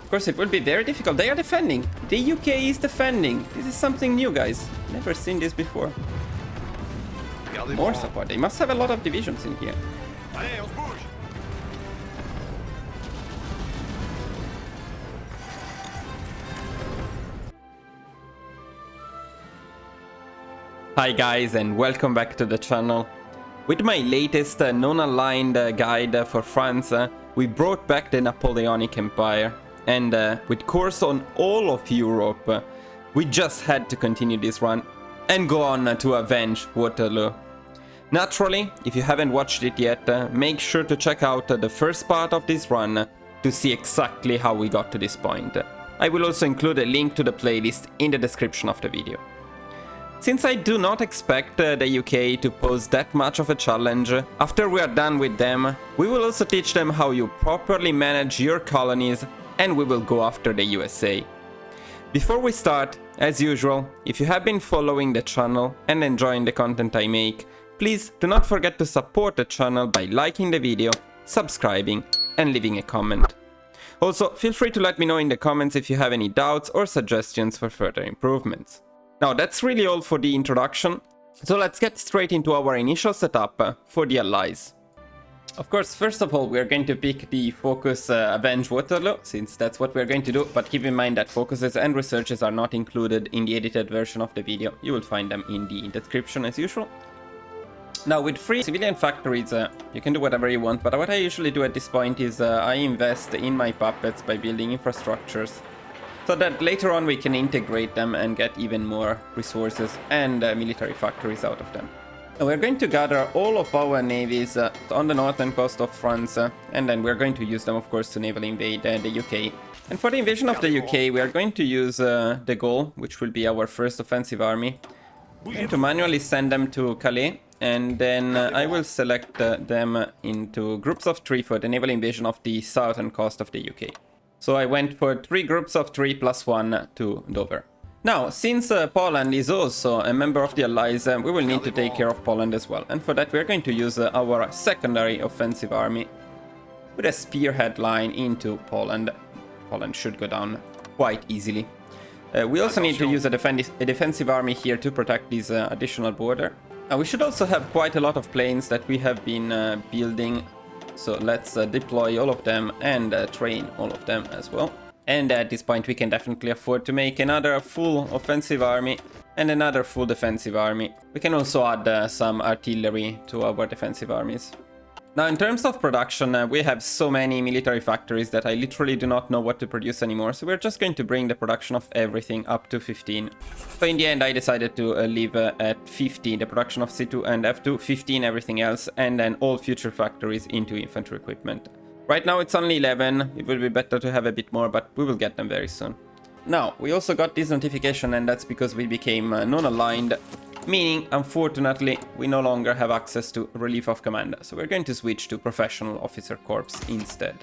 Of course, it will be very difficult. They are defending. The UK is defending. This is something new, guys. Never seen this before. More support. They must have a lot of divisions in here. Hi guys, and welcome back to the channel. With my latest non-aligned guide for France, we brought back the Napoleonic Empire. And with course on all of Europe, we just had to continue this run and go on to avenge Waterloo. Naturally, if you haven't watched it yet, make sure to check out the first part of this run to see exactly how we got to this point. I will also include a link to the playlist in the description of the video. Since I do not expect the UK to pose that much of a challenge, after we are done with them, we will also teach them how you properly manage your colonies, and we will go after the USA. Before we start, as usual, if you have been following the channel and enjoying the content I make, please do not forget to support the channel by liking the video, subscribing, and leaving a comment. Also, feel free to let me know in the comments if you have any doubts or suggestions for further improvements. Now that's really all for the introduction, so let's get straight into our initial setup for the Allies. Of course, first of all, we're going to pick the focus Avenge Waterloo, since that's what we're going to do, but keep in mind that focuses and researches are not included in the edited version of the video. You will find them in the description as usual. Now, with free civilian factories, you can do whatever you want, but what I usually do at this point is I invest in my puppets by building infrastructures, so that later on we can integrate them and get even more resources and military factories out of them. We're going to gather all of our navies on the northern coast of France, and then we're going to use them, of course, to naval invade the UK. And for the invasion of the UK, we are going to use the Gauls, which will be our first offensive army. I'm going to manually send them to Calais, and then I will select them into groups of 3 for the naval invasion of the southern coast of the UK. So I went for 3 groups of 3 plus 1 to Dover. Now, since Poland is also a member of the Allies, we will need to take care of Poland as well. And for that, we're going to use our secondary offensive army with a spearhead line into Poland. Poland should go down quite easily. We also need to use a defensive army here to protect this additional border. We should also have quite a lot of planes that we have been building. So let's deploy all of them and train all of them as well. And at this point we can definitely afford to make another full offensive army and another full defensive army. We can also add some artillery to our defensive armies. Now, in terms of production, we have so many military factories that I literally do not know what to produce anymore. So we're just going to bring the production of everything up to 15. So in the end I decided to leave at 50 the production of C2 and F2, 15 everything else, and then all future factories into infantry equipment. Right now it's only 11, it will be better to have a bit more, but we will get them very soon. Now, we also got this notification, and that's because we became non-aligned, meaning, unfortunately, we no longer have access to relief of command. So we're going to switch to professional officer corps instead.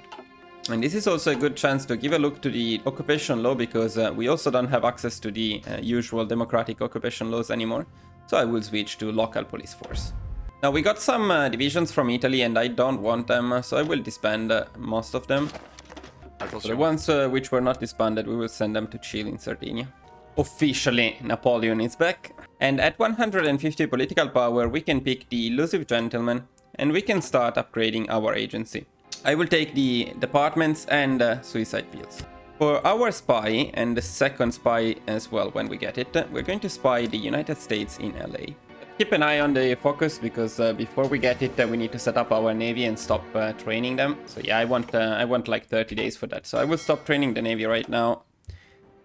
And this is also a good chance to give a look to the occupation law, because we also don't have access to the usual democratic occupation laws anymore. So I will switch to local police force. Now, we got some divisions from Italy, and I don't want them, so I will disband most of them. So the ones which were not disbanded, we will send them to chill in Sardinia. Officially, Napoleon is back. And at 150 political power, we can pick the elusive gentleman, and we can start upgrading our agency. I will take the departments and suicide pills. For our spy, and the second spy as well when we get it, we're going to spy the United States in LA. Keep an eye on the focus, because before we get it, we need to set up our navy and stop training them. So yeah, I want like 30 days for that. So I will stop training the navy right now.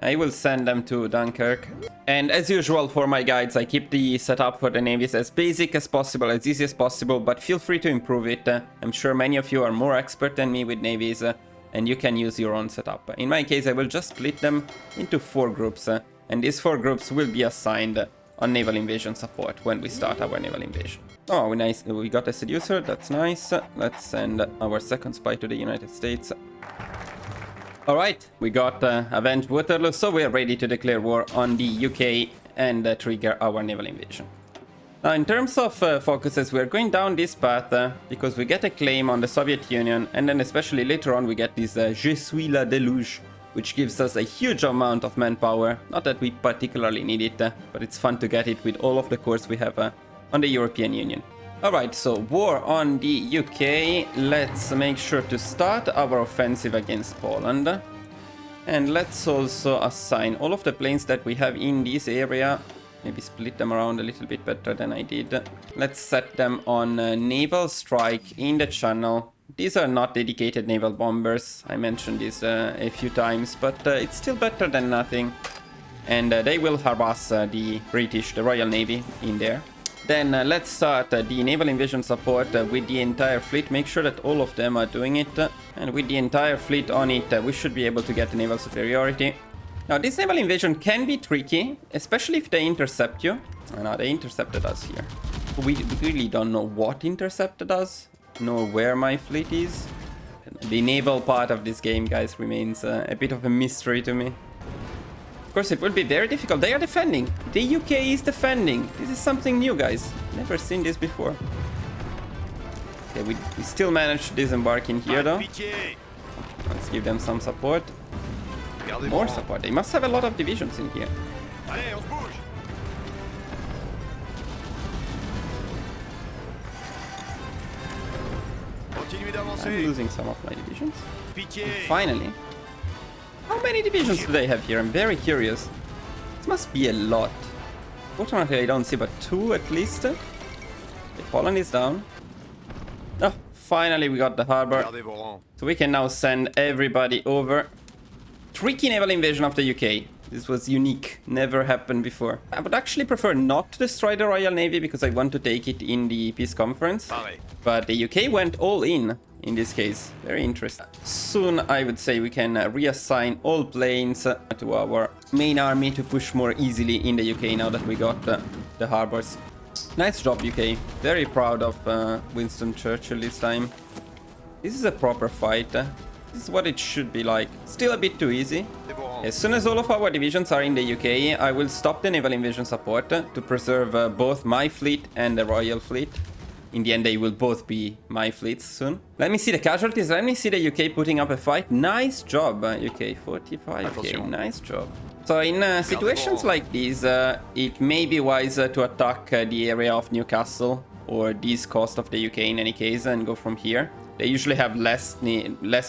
I will send them to Dunkirk. And as usual for my guides, I keep the setup for the navies as basic as possible, as easy as possible, but feel free to improve it. I'm sure many of you are more expert than me with navies, and you can use your own setup. In my case, I will just split them into 4 groups, and these 4 groups will be assigned on naval invasion support when we start our naval invasion. Oh, we got a seducer, that's nice. Let's send our second spy to the United States. Alright, we got Avenged Waterloo, so we are ready to declare war on the UK and trigger our naval invasion. Now, in terms of focuses, we are going down this path because we get a claim on the Soviet Union, and then especially later on we get this Je suis la déluge, which gives us a huge amount of manpower. Not that we particularly need it, but it's fun to get it with all of the cores we have on the European Union. Alright, so war on the UK. Let's make sure to start our offensive against Poland. And let's also assign all of the planes that we have in this area. Maybe split them around a little bit better than I did. Let's set them on naval strike in the channel. These are not dedicated naval bombers. I mentioned this a few times, but it's still better than nothing. And they will harass the British, the Royal Navy in there. Then let's start the naval invasion support with the entire fleet. Make sure that all of them are doing it. And with the entire fleet on it, we should be able to get the naval superiority. Now, this naval invasion can be tricky, especially if they intercept you. Oh, no, they intercepted us here. We really don't know what intercepted us, nor where my fleet is. The naval part of this game, guys, remains a bit of a mystery to me. Of course, it will be very difficult. They are defending. The UK is defending. This is something new, guys. Never seen this before. Okay, we still managed to disembark in here, though. Let's give them some support. More support. They must have a lot of divisions in here. I'm losing some of my divisions. And finally. How many divisions do they have here? I'm very curious. This must be a lot. Fortunately, I don't see but 2 at least. Okay, Poland is down. Oh, finally we got the harbor. So we can now send everybody over. Tricky naval invasion of the UK. This was unique. Never happened before. I would actually prefer not to destroy the Royal Navy because I want to take it in the peace conference. But the UK went all in this case. Very interesting. Soon, I would say we can reassign all planes to our main army to push more easily in the UK now that we got the harbors. Nice job, UK. Very proud of Winston Churchill this time. This is a proper fight. This is what it should be like. Still a bit too easy. As soon as all of our divisions are in the UK, I will stop the naval invasion support to preserve both my fleet and the Royal Fleet. In the end, they will both be my fleets soon. Let me see the casualties. Let me see the UK putting up a fight. Nice job, UK. 45k. Nice job. So in situations like these, it may be wiser to attack the area of Newcastle or the east coast of the UK in any case and go from here. They usually have less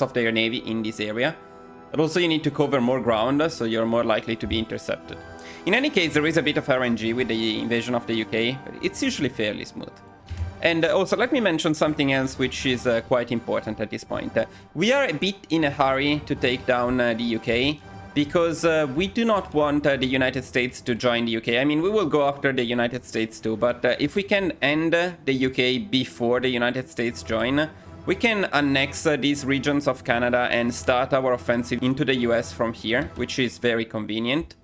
of their navy in this area. But also you need to cover more ground, so you're more likely to be intercepted. In any case, there is a bit of RNG with the invasion of the UK, but it's usually fairly smooth. And also, let me mention something else which is quite important at this point. We are a bit in a hurry to take down the UK, because we do not want the United States to join the UK. I mean, we will go after the United States too, but if we can end the UK before the United States join, we can annex these regions of Canada and start our offensive into the US from here, which is very convenient.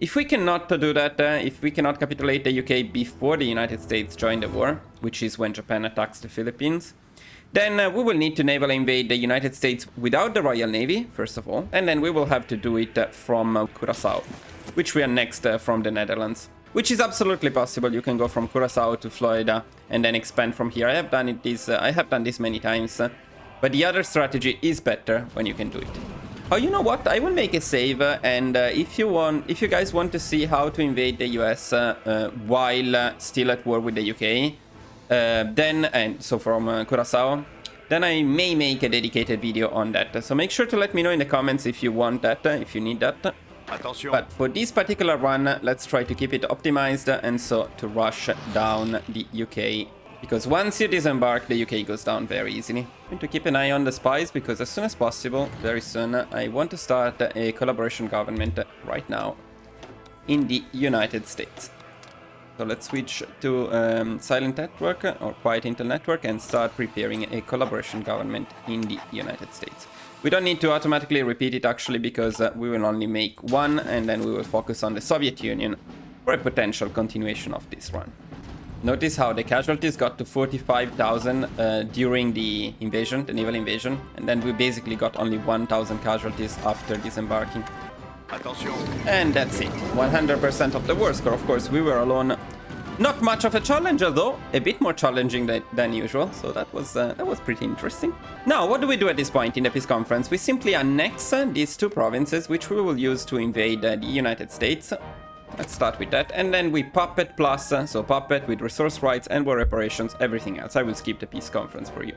If we cannot do that, if we cannot capitulate the UK before the United States join the war, which is when Japan attacks the Philippines, then we will need to naval invade the United States without the Royal Navy, first of all, and then we will have to do it from Curaçao, which we annexed from the Netherlands. Which is absolutely possible. You can go from Curaçao to Florida and then expand from here. I have done this many times, but the other strategy is better when you can do it. Oh, you know what? I will make a save, and if you guys want to see how to invade the US while still at war with the UK, so from Curaçao, then I may make a dedicated video on that. So make sure to let me know in the comments if you want that, if you need that. But for this particular run, let's try to keep it optimized and so to rush down the UK. Because once you disembark, the UK goes down very easily. I'm going to keep an eye on the spies because as soon as possible, very soon, I want to start a collaboration government right now in the United States. So let's switch to silent network or quiet intel network and start preparing a collaboration government in the United States. We don't need to automatically repeat it actually because we will only make one and then we will focus on the Soviet Union for a potential continuation of this run. Notice how the casualties got to 45,000 during the invasion, the naval invasion, and then we basically got only 1,000 casualties after disembarking. And that's it. 100% of the war score. Of course, we were alone Not much of a challenge, although a bit more challenging than usual, so that was pretty interesting. Now, what do we do at this point in the peace conference? We simply annex these two provinces, which we will use to invade the United States. Let's start with that, and then we puppet plus, so puppet with resource rights and war reparations, everything else. I will skip the peace conference for you.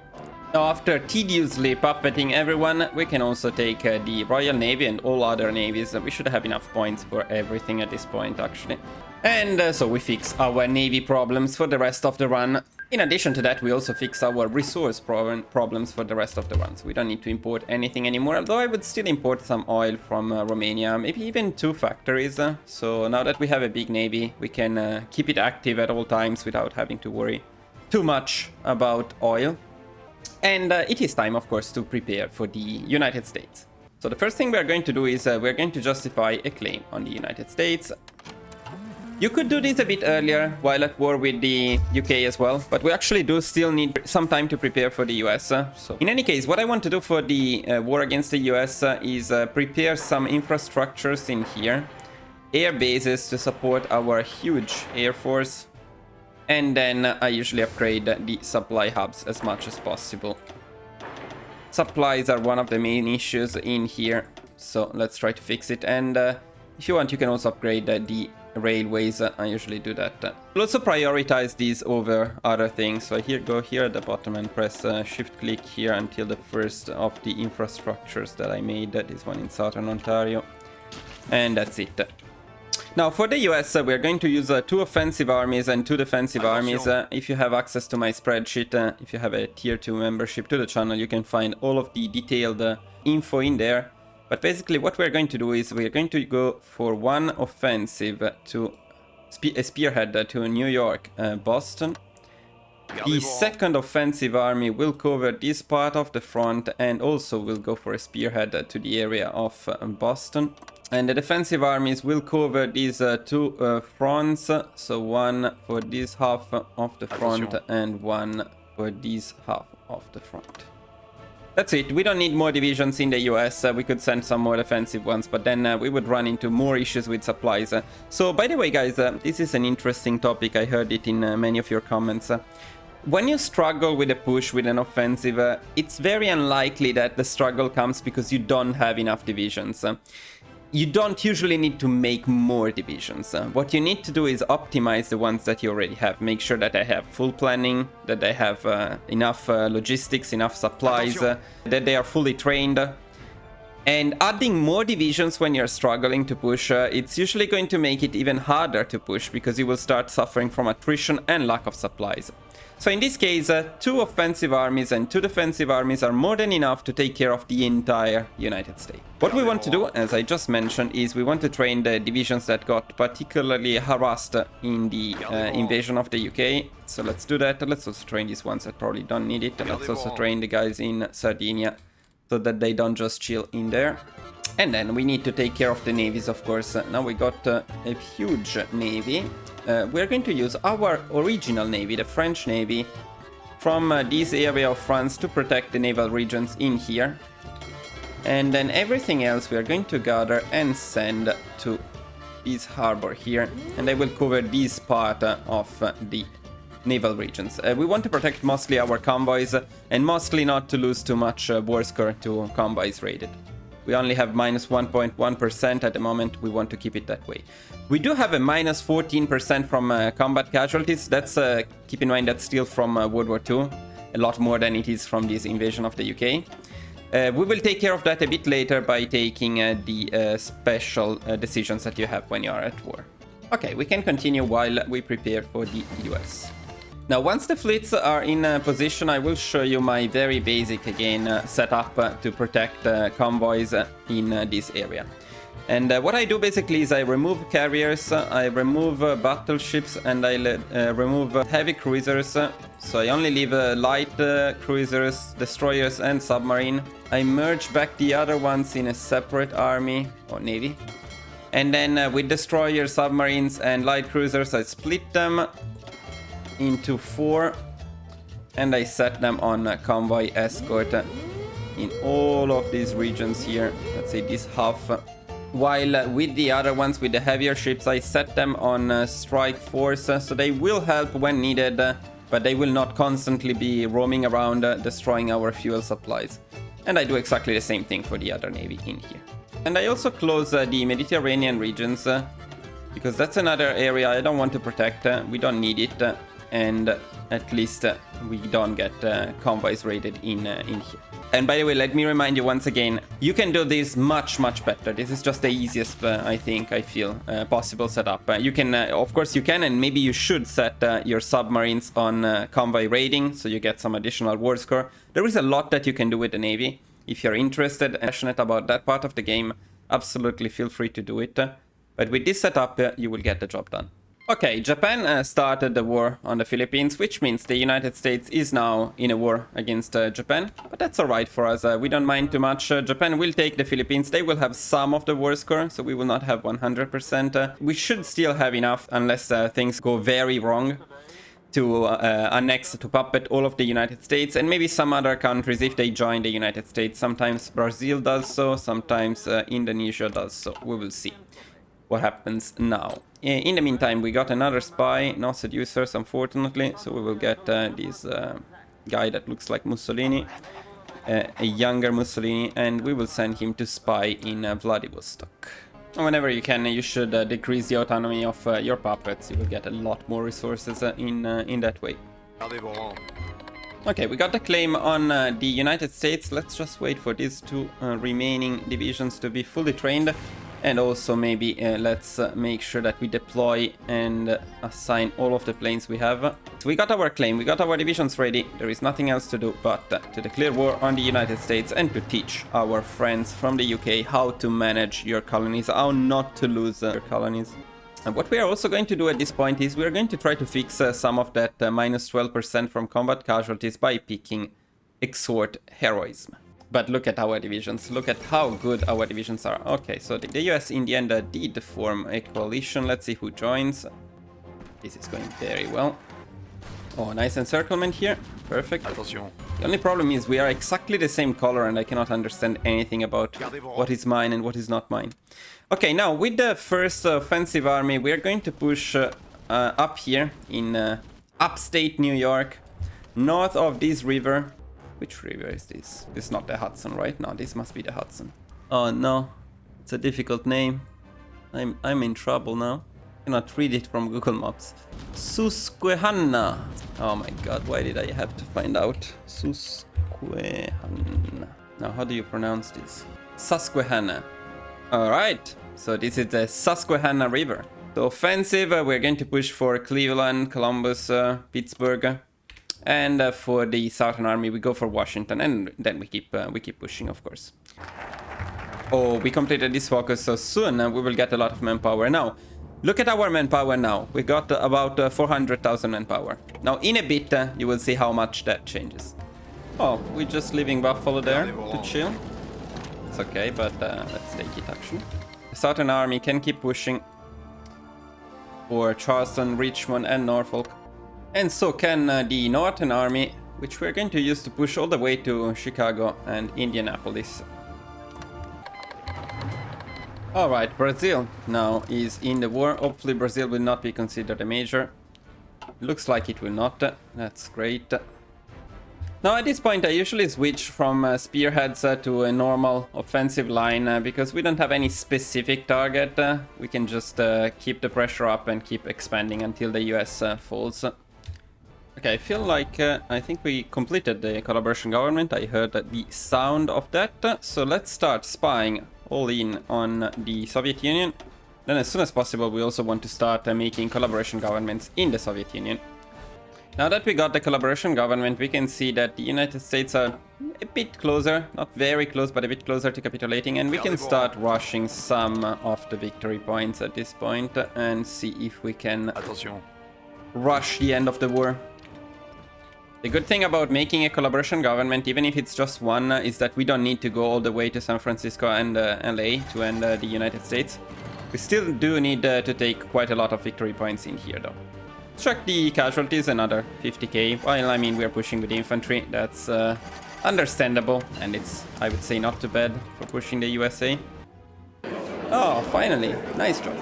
Now, after tediously puppeting everyone, we can also take the Royal Navy and all other navies. We should have enough points for everything at this point, actually. And so we fix our navy problems for the rest of the run. In addition to that, we also fix our resource problems for the rest of the run. So we don't need to import anything anymore, although I would still import some oil from Romania, maybe even 2 factories. So now that we have a big navy, we can keep it active at all times without having to worry too much about oil. And it is time, of course, to prepare for the United States. So the first thing we are going to do is we're going to justify a claim on the United States. You could do this a bit earlier while at war with the UK as well, but we actually do still need some time to prepare for the US. So in any case, what I want to do for the war against the US is prepare some infrastructures in here, air bases to support our huge air force, and then I usually upgrade the supply hubs as much as possible. Supplies are one of the main issues in here, so let's try to fix it. And if you want, you can also upgrade the railways. I usually do that. I'll also prioritize these over other things. So go here at the bottom and press shift click here until the first of the infrastructures that I made. This one in Southern Ontario. And that's it. Now for the US, we're going to use 2 offensive armies and 2 defensive armies. If you have access to my spreadsheet, if you have a tier 2 membership to the channel, you can find all of the detailed info in there. But basically what we're going to do is we're going to go for 1 offensive to a spearhead to New York, Boston. The second offensive army will cover this part of the front and also will go for a spearhead to the area of Boston. And the defensive armies will cover these 2 fronts, so 1 for this half of the front and 1 for this half of the front. That's it. We don't need more divisions in the US. We could send some more defensive ones, but then we would run into more issues with supplies. So, by the way, guys, this is an interesting topic. I heard it in many of your comments. When you struggle with a push with an offensive, it's very unlikely that the struggle comes because you don't have enough divisions. You don't usually need to make more divisions. What you need to do is optimize the ones that you already have. Make sure that they have full planning, that they have enough logistics, enough supplies, that they are fully trained. And adding more divisions when you're struggling to push, it's usually going to make it even harder to push because you will start suffering from attrition and lack of supplies. So in this case, 2 offensive armies and 2 defensive armies are more than enough to take care of the entire United States. What we want to do, as I just mentioned, is we want to train the divisions that got particularly harassed in the invasion of the UK. So let's do that. Let's also train these ones that probably don't need it. And let's also train the guys in Sardinia so that they don't just chill in there. And then we need to take care of the navies, of course. Now we got a huge navy. We're going to use our original navy, the French navy, from this area of France to protect the naval regions in here. And then everything else we are going to gather and send to this harbor here. And they will cover this part of the naval regions. We want to protect mostly our convoys and mostly not to lose too much war score to convoys raided. We only have minus 1.1% at the moment. We want to keep it that way. We do have a minus 14% from combat casualties. That's keep in mind that's still from World War II. A lot more than it is from this invasion of the UK. We will take care of that a bit later by taking the special decisions that you have when you are at war. Okay, we can continue while we prepare for the US. Now, once the fleets are in position, I will show you my very basic, again, setup to protect convoys in this area. And what I do basically is I remove carriers, I remove battleships, and I remove heavy cruisers. So I only leave light cruisers, destroyers, and submarine. I merge back the other ones in a separate army or navy. And then with destroyers, submarines, and light cruisers, I split them into 4 and I set them on convoy escort in all of these regions here. Let's say this half While with the other ones, with the heavier ships, I set them on strike force, so they will help when needed, but they will not constantly be roaming around destroying our fuel supplies. And I do exactly the same thing for the other navy in here. And I also close the Mediterranean regions, because that's another area I don't want to protect. We don't need it, and at least we don't get convoys raided in here. And by the way, let me remind you once again, you can do this much better. This is just the easiest, I feel, possible setup. You can, of course you can, and maybe you should set your submarines on convoy raiding, so you get some additional war score. There is a lot that you can do with the Navy. If you're interested and passionate about that part of the game, absolutely feel free to do it. But with this setup, you will get the job done. Okay, Japan started the war on the Philippines, which means the United States is now in a war against Japan. But that's alright for us, we don't mind too much. Japan will take the Philippines, they will have some of the war score, so we will not have 100%. We should still have enough, unless things go very wrong, to annex, to puppet all of the United States, and maybe some other countries if they join the United States. Sometimes Brazil does so, sometimes Indonesia does so. We will see what happens now. In the meantime, we got another spy, no seducers, unfortunately, so we will get this guy that looks like Mussolini, a younger Mussolini, and we will send him to spy in Vladivostok. And whenever you can, you should decrease the autonomy of your puppets. You will get a lot more resources in that way. Okay, we got the claim on the United States. Let's just wait for these two remaining divisions to be fully trained. And also maybe let's make sure that we deploy and assign all of the planes we have. So we got our claim, we got our divisions ready. There is nothing else to do but to declare war on the United States and to teach our friends from the UK how to manage your colonies, how not to lose your colonies. And what we are also going to do at this point is we are going to try to fix some of that minus 12% from combat casualties by picking exhort heroism. But look at our divisions, look at how good our divisions are. Okay, so the US in the end did form a coalition. Let's see who joins. This is going very well. Oh, nice encirclement here. Perfect. Attention. The only problem is we are exactly the same color and I cannot understand anything about what is mine and what is not mine. Okay, now with the first offensive army, we are going to push up here in upstate New York, north of this river. Which river is this? This is not the Hudson, right? No, this must be the Hudson. Oh no, it's a difficult name. I'm in trouble now. I cannot read it from Google Maps. Susquehanna. Oh my god, why did I have to find out? Susquehanna. Now, how do you pronounce this? Susquehanna. Alright, so this is the Susquehanna River. The offensive, we're going to push for Cleveland, Columbus, Pittsburgh. And for the Southern Army, we go for Washington, and then we keep pushing, of course. Oh, we completed this focus, so soon we will get a lot of manpower. Now, look at our manpower now. We got about 400,000 manpower. Now, in a bit, you will see how much that changes. Oh, we're just leaving Buffalo there to chill. It's okay, but let's take it, actually. The Southern Army can keep pushing for Charleston, Richmond, and Norfolk. And so can the Northern Army, which we're going to use to push all the way to Chicago and Indianapolis. Alright, Brazil now is in the war. Hopefully Brazil will not be considered a major. Looks like it will not. That's great. Now at this point I usually switch from spearheads to a normal offensive line because we don't have any specific target. We can just keep the pressure up and keep expanding until the US falls. Okay, I feel like I think we completed the collaboration government. I heard the sound of that. So let's start spying all in on the Soviet Union. Then as soon as possible we also want to start making collaboration governments in the Soviet Union. Now that we got the collaboration government, we can see that the United States are a bit closer, not very close, but a bit closer to capitulating, and we can start rushing some of the victory points at this point and see if we can rush the end of the war. The good thing about making a collaboration government, even if it's just one, is that we don't need to go all the way to San Francisco and LA to end the United States. We still do need to take quite a lot of victory points in here though. Check the casualties, another 50k. Well, I mean, we're pushing with infantry. That's understandable, and it's, I would say, not too bad for pushing the USA. Oh, finally. Nice job.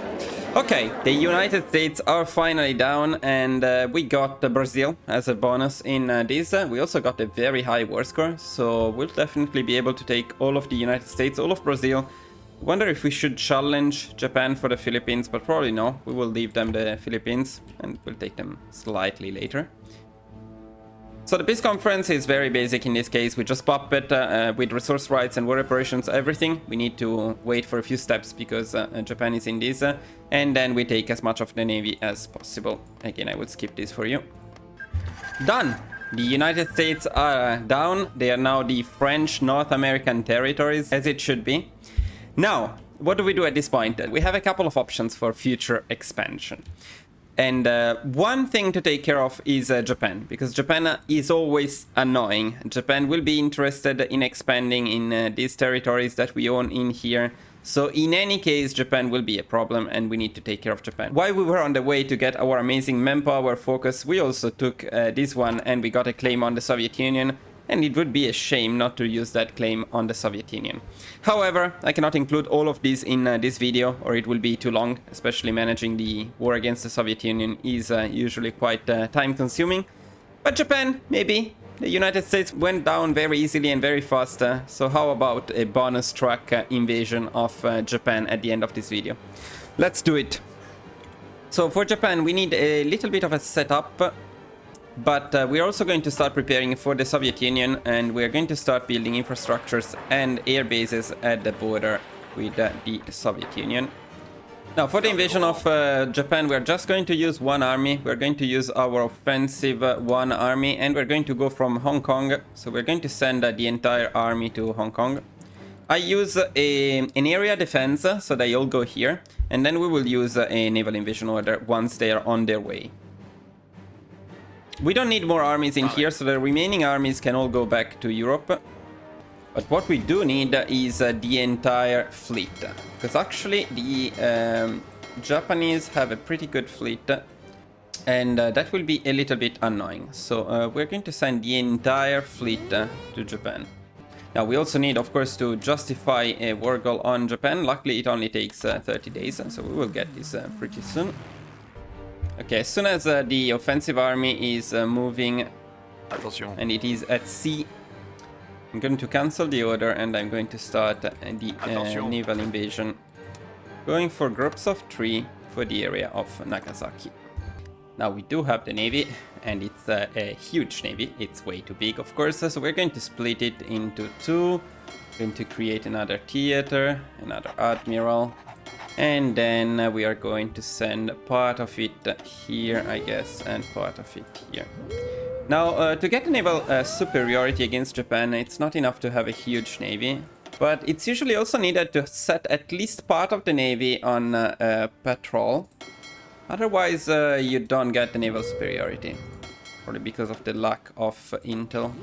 Okay, the United States are finally down, and we got Brazil as a bonus in this. We also got a very high war score, so we'll definitely be able to take all of the United States, all of Brazil. Wonder if we should challenge Japan for the Philippines, but probably no. We will leave them the Philippines, and we'll take them slightly later. So the peace conference is very basic in this case. We just pop it with resource rights and war reparations, everything. We need to wait for a few steps because Japan is in this. And then we take as much of the navy as possible. Again, I will skip this for you. Done! The United States are down. They are now the French North American territories, as it should be. Now, what do we do at this point? We have a couple of options for future expansion. And one thing to take care of is Japan, because Japan is always annoying. Japan will be interested in expanding in these territories that we own in here. So in any case, Japan will be a problem and we need to take care of Japan. While we were on the way to get our amazing manpower focus, we also took this one and we got a claim on the Soviet Union. And it would be a shame not to use that claim on the Soviet Union. However, I cannot include all of these in this video, or it will be too long, especially managing the war against the Soviet Union is usually quite time-consuming. But Japan, maybe. The United States went down very easily and very fast, so how about a bonus track invasion of Japan at the end of this video? Let's do it. So for Japan, we need a little bit of a setup. But we're also going to start preparing for the Soviet Union, and we're going to start building infrastructures and air bases at the border with the Soviet Union. Now, for the invasion of Japan, we're just going to use one army. We're going to use our offensive one army, and we're going to go from Hong Kong. So we're going to send the entire army to Hong Kong. I use an area defense, so they all go here, and then we will use a naval invasion order once they are on their way. We don't need more armies in here, so the remaining armies can all go back to Europe. But what we do need is the entire fleet. Because actually the Japanese have a pretty good fleet. And that will be a little bit annoying. So we're going to send the entire fleet to Japan. Now we also need, of course, to justify a war goal on Japan. Luckily it only takes 30 days, so we will get this pretty soon. Okay, as soon as the offensive army is moving and it is at sea, I'm going to cancel the order and I'm going to start the naval invasion. Going for groups of 3 for the area of Nagasaki. Now we do have the navy, and it's a huge navy. It's way too big, of course, so we're going to split it into 2. Going to create another theater, another admiral. And then we are going to send part of it here, I guess, and part of it here. Now, to get the naval superiority against Japan, it's not enough to have a huge navy. But it's usually also needed to set at least part of the navy on patrol. Otherwise, you don't get the naval superiority. Probably because of the lack of intel.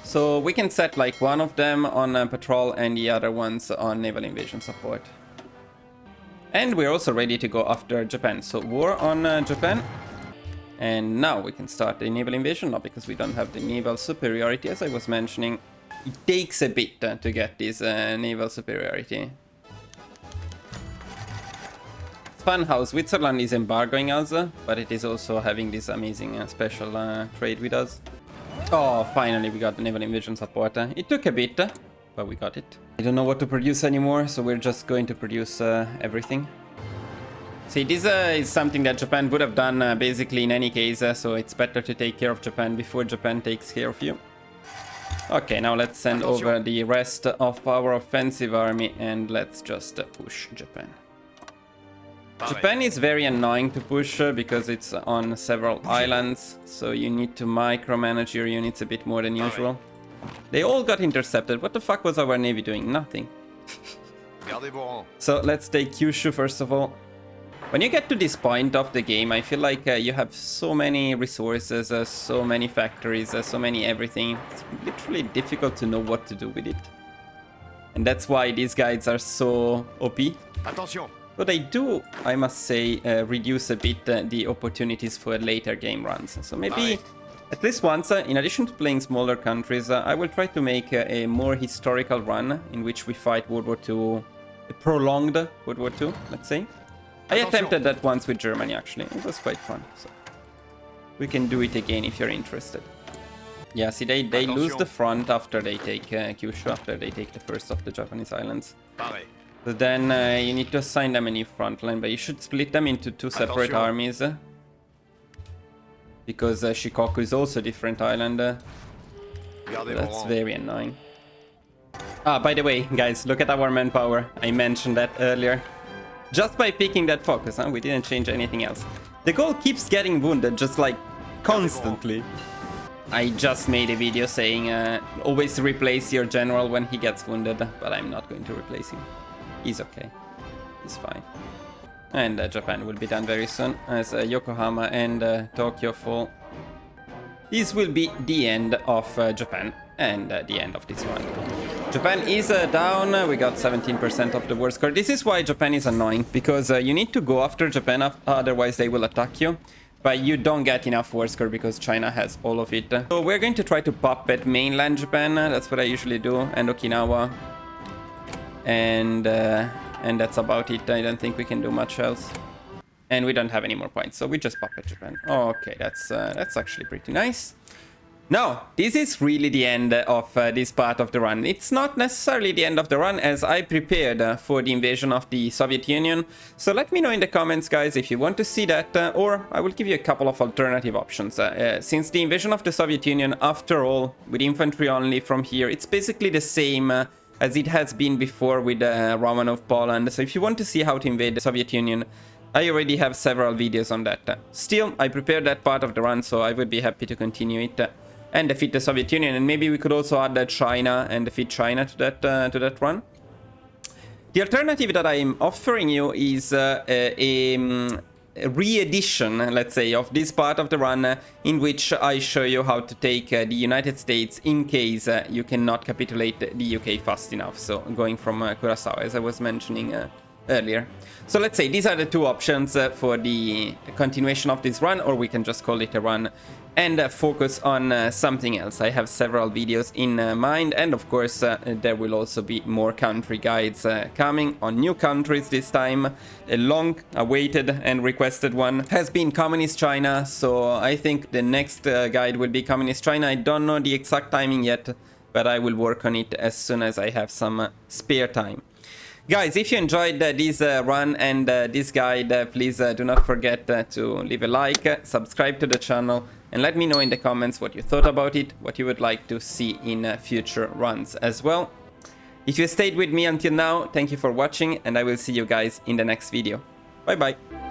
So we can set like one of them on patrol and the other ones on naval invasion support. And we're also ready to go after Japan. So war on Japan. And now we can start the naval invasion, not because we don't have the naval superiority, as I was mentioning. It takes a bit to get this naval superiority. It's fun how Switzerland is embargoing us, but it is also having this amazing special trade with us. Oh, finally we got the naval invasion support. It took a bit, but we got it. I don't know what to produce anymore, so we're just going to produce everything. See, this is something that Japan would have done basically in any case, so it's better to take care of Japan before Japan takes care of you. Okay, now let's send over the rest of our offensive army and let's just push Japan. Japan is very annoying to push because it's on several islands, so you need to micromanage your units a bit more than usual. They all got intercepted. What the fuck was our navy doing? Nothing. So let's take Kyushu first of all. When you get to this point of the game, I feel like you have so many resources, so many factories, so many everything. It's literally difficult to know what to do with it. And that's why these guides are so OP. Attention. But they do, I must say, reduce a bit the opportunities for later game runs. So maybe At least once, in addition to playing smaller countries, I will try to make a more historical run in which we fight World War II, a prolonged World War II, let's say. I attempted that once with Germany, actually. It was quite fun. So we can do it again if you're interested. Yeah, see, they lose the front after they take Kyushu, after they take the first of the Japanese islands. So then you need to assign them a new front line, but you should split them into two separate armies. Because Shikoku is also a different island. That's very annoying. Ah, by the way, guys, look at our manpower. I mentioned that earlier. Just by picking that focus, huh? We didn't change anything else. The goal keeps getting wounded, just like constantly. I just made a video saying always replace your general when he gets wounded, but I'm not going to replace him. He's okay. He's fine. And Japan will be done very soon, as Yokohama and Tokyo fall. This will be the end of Japan, and the end of this one. Japan is down, we got 17% of the war score. This is why Japan is annoying, because you need to go after Japan, otherwise they will attack you. But you don't get enough war score because China has all of it. So we're going to try to puppet mainland Japan, that's what I usually do, and Okinawa. And that's about it. I don't think we can do much else. And we don't have any more points, so we just puppet Japan. Okay, that's actually pretty nice. Now, this is really the end of this part of the run. It's not necessarily the end of the run, as I prepared for the invasion of the Soviet Union. So let me know in the comments, guys, if you want to see that, or I will give you a couple of alternative options. Since the invasion of the Soviet Union, after all, with infantry only from here, it's basically the same as it has been before with Romanov Poland. So if you want to see how to invade the Soviet Union, I already have several videos on that. Still, I prepared that part of the run, so I would be happy to continue it and defeat the Soviet Union. And maybe we could also add China and defeat China to that run. The alternative that I'm offering you is a re-edition, let's say, of this part of the run in which I show you how to take the United States in case you cannot capitulate the UK fast enough. So going from Curaçao, as I was mentioning earlier. So let's say these are the two options for the continuation of this run, or we can just call it a run and focus on something else. I have several videos in mind, and of course there will also be more country guides coming on new countries this time. A long awaited and requested one has been Communist China, so I think the next guide will be Communist China. I don't know the exact timing yet, but I will work on it as soon as I have some spare time. Guys, if you enjoyed this run and this guide, please do not forget to leave a like, subscribe to the channel, and let me know in the comments what you thought about it, what you would like to see in future runs as well. If you stayed with me until now, thank you for watching, and I will see you guys in the next video. Bye bye!